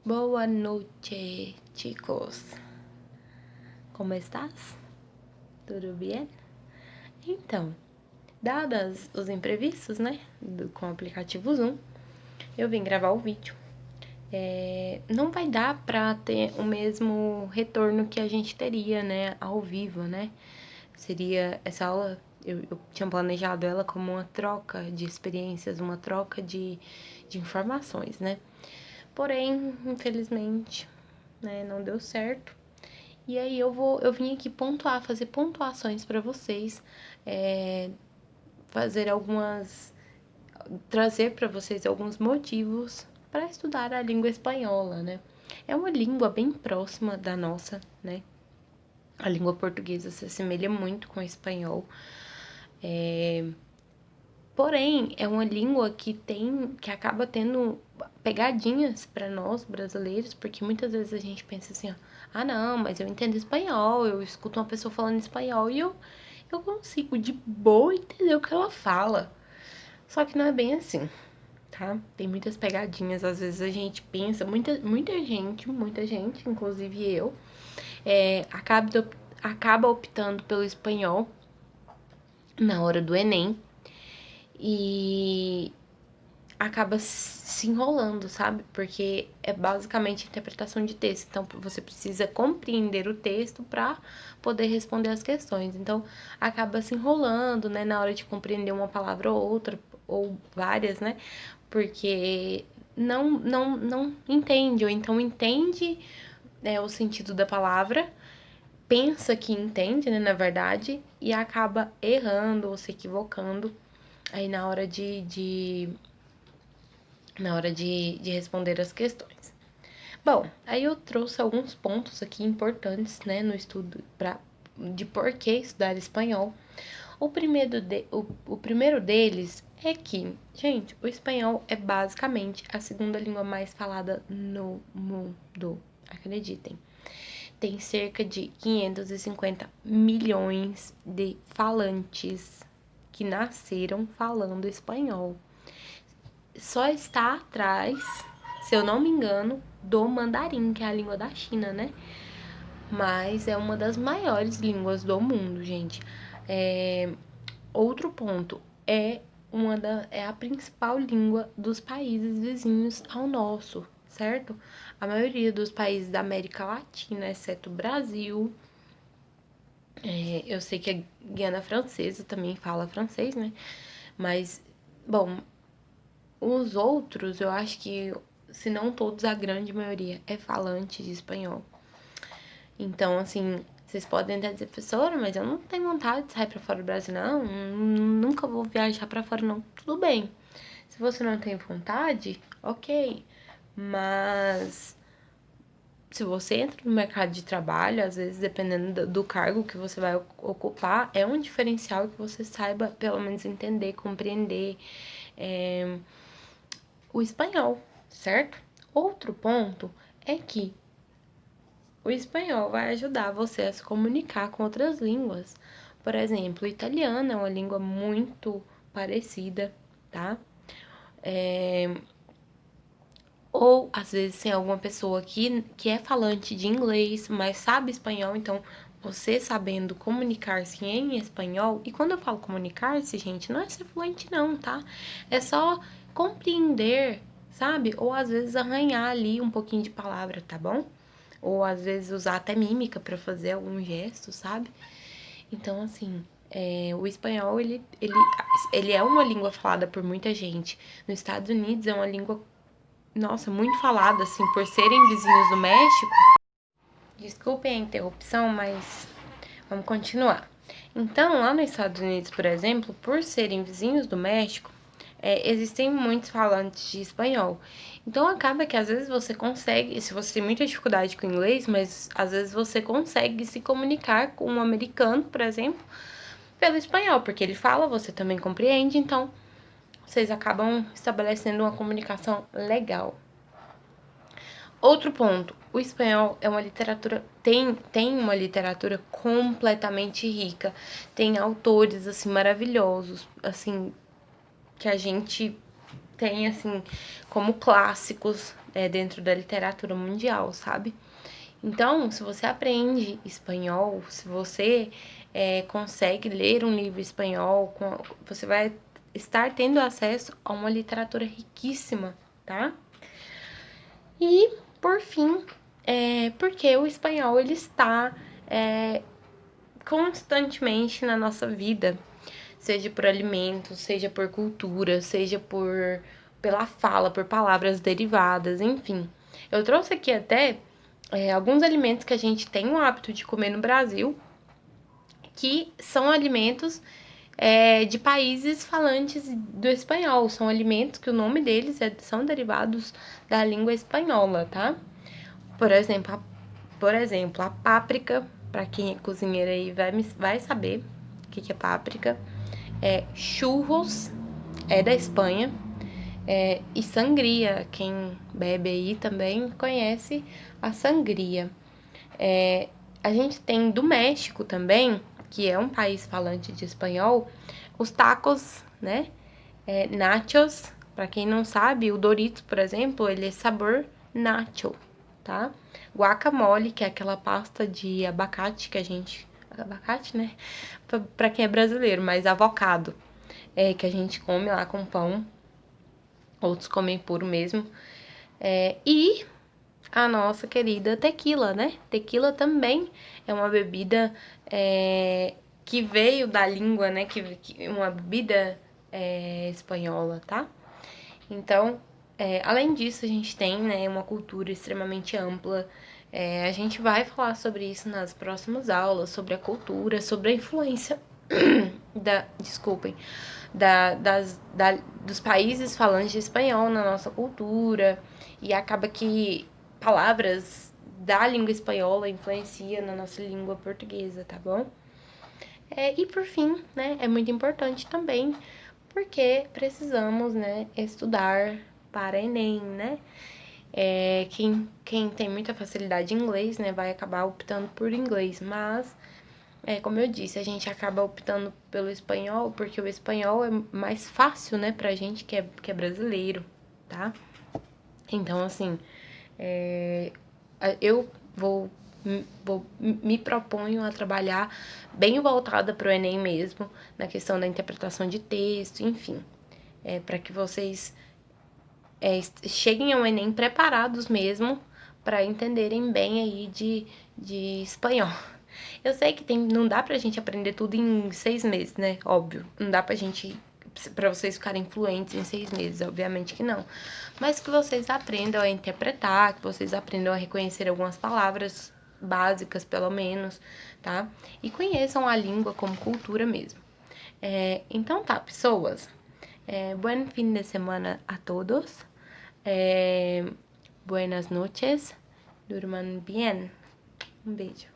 Boa noite, chicos. Como estás? Tudo bem? Então, dadas os imprevistos, né, com o aplicativo Zoom, eu vim gravar o vídeo. Não vai dar pra ter o mesmo retorno que a gente teria, né, ao vivo, né? Seria essa aula, eu tinha planejado ela como uma troca de experiências, uma troca de informações, né? Porém, infelizmente, né, não deu certo. E aí eu vim aqui fazer pontuações para vocês, fazer trazer para vocês alguns motivos para estudar a língua espanhola, né? É uma língua bem próxima da nossa, né? A língua portuguesa se assemelha muito com o espanhol. Porém, é uma língua que acaba tendo pegadinhas para nós brasileiros, porque muitas vezes a gente pensa assim, ó, ah, não, mas eu entendo espanhol, eu escuto uma pessoa falando espanhol e eu consigo de boa entender o que ela fala. Só que não é bem assim, tá? Tem muitas pegadinhas, às vezes a gente pensa, muita gente, inclusive eu, acaba optando pelo espanhol na hora do Enem e acaba se enrolando, sabe? Porque é basicamente interpretação de texto. Então, você precisa compreender o texto para poder responder as questões. Então, acaba se enrolando, né? Na hora de compreender uma palavra ou outra, ou várias, né? Porque não entende, ou então entende, né, o sentido da palavra, pensa que entende, né, na verdade, e acaba errando ou se equivocando aí na hora de responder as questões. Bom, aí eu trouxe alguns pontos aqui importantes, né, no estudo de por que estudar espanhol. O primeiro deles é que, gente, o espanhol é basicamente a segunda língua mais falada no mundo, acreditem. Tem cerca de 550 milhões de falantes que nasceram falando espanhol. Só está atrás, se eu não me engano, do mandarim, que é a língua da China, né? Mas é uma das maiores línguas do mundo, gente. Outro ponto é a principal língua dos países vizinhos ao nosso, certo? A maioria dos países da América Latina, exceto o Brasil. Eu sei que a Guiana Francesa também fala francês, né? Mas, bom, os outros, eu acho que, se não todos, a grande maioria é falante de espanhol. Então, assim, vocês podem até dizer, professora, mas eu não tenho vontade de sair pra fora do Brasil, não. Nunca vou viajar pra fora, não. Tudo bem. Se você não tem vontade, ok. Mas se você entra no mercado de trabalho, às vezes, dependendo do cargo que você vai ocupar, é um diferencial que você saiba, pelo menos, entender, compreender o espanhol, certo? Outro ponto é que o espanhol vai ajudar você a se comunicar com outras línguas. Por exemplo, o italiano é uma língua muito parecida, tá? Ou às vezes tem alguma pessoa que é falante de inglês, mas sabe espanhol, então você sabendo comunicar-se em espanhol, e quando eu falo comunicar-se, gente, não é ser fluente, não, tá? É só compreender, sabe? Ou às vezes arranhar ali um pouquinho de palavra, tá bom? Ou às vezes usar até mímica para fazer algum gesto, sabe? Então, assim, o espanhol, ele é uma língua falada por muita gente. Nos Estados Unidos é uma língua, nossa, muito falada, assim, por serem vizinhos do México. Desculpem a interrupção, mas vamos continuar. Então, lá nos Estados Unidos, por exemplo, por serem vizinhos do México, existem muitos falantes de espanhol. Então, acaba que às vezes você consegue, se você tem muita dificuldade com o inglês, mas às vezes você consegue se comunicar com um americano, por exemplo, pelo espanhol, porque ele fala, você também compreende, então vocês acabam estabelecendo uma comunicação legal. Outro ponto, o espanhol é uma literatura, tem uma literatura completamente rica, tem autores, assim, maravilhosos, assim, que a gente tem, assim, como clássicos dentro da literatura mundial, sabe? Então, se você aprende espanhol, se você consegue ler um livro espanhol, você vai estar tendo acesso a uma literatura riquíssima, tá? E, por fim, porque o espanhol ele está constantemente na nossa vida, seja por alimentos, seja por cultura, seja pela fala, por palavras derivadas, enfim. Eu trouxe aqui até alguns alimentos que a gente tem o hábito de comer no Brasil, que são alimentos de países falantes do espanhol. São alimentos que o nome deles são derivados da língua espanhola, tá? Por exemplo, a páprica, para quem é cozinheiro aí vai saber o que é páprica. Churros é da Espanha. E sangria, quem bebe aí também conhece a sangria. A gente tem do México também, que é um país falante de espanhol, os tacos, né? Nachos, para quem não sabe, o Doritos, por exemplo, ele é sabor nacho, tá? Guacamole, que é aquela pasta de abacate que a gente... Abacate, né? Pra quem é brasileiro, mas avocado, que a gente come lá com pão. Outros comem puro mesmo. E a nossa querida tequila, né? Tequila também é uma bebida que veio da língua, né? Uma bebida espanhola, tá? Então, além disso, a gente tem, né, uma cultura extremamente ampla. A gente vai falar sobre isso nas próximas aulas, sobre a cultura, sobre a influência dos países falantes de espanhol na nossa cultura. E acaba que palavras da língua espanhola influenciam na nossa língua portuguesa, tá bom? E por fim, né, é muito importante também, porque precisamos, né, estudar para Enem, né? Quem tem muita facilidade em inglês, né, vai acabar optando por inglês, mas, como eu disse, a gente acaba optando pelo espanhol, porque o espanhol é mais fácil, né, pra gente que é brasileiro, tá? Então, assim, eu me proponho a trabalhar bem voltada para o Enem mesmo, na questão da interpretação de texto, enfim, para que vocês cheguem ao Enem preparados mesmo para entenderem bem aí de espanhol. Eu sei que não dá pra gente aprender tudo em 6 meses, né? Óbvio. Não dá pra vocês ficarem fluentes em 6 meses, obviamente que não. Mas que vocês aprendam a interpretar, que vocês aprendam a reconhecer algumas palavras básicas, pelo menos, tá? E conheçam a língua como cultura mesmo. Então tá, pessoas. Buen fin de semana a todos. Buenas noches. Durman bien. Um beijo.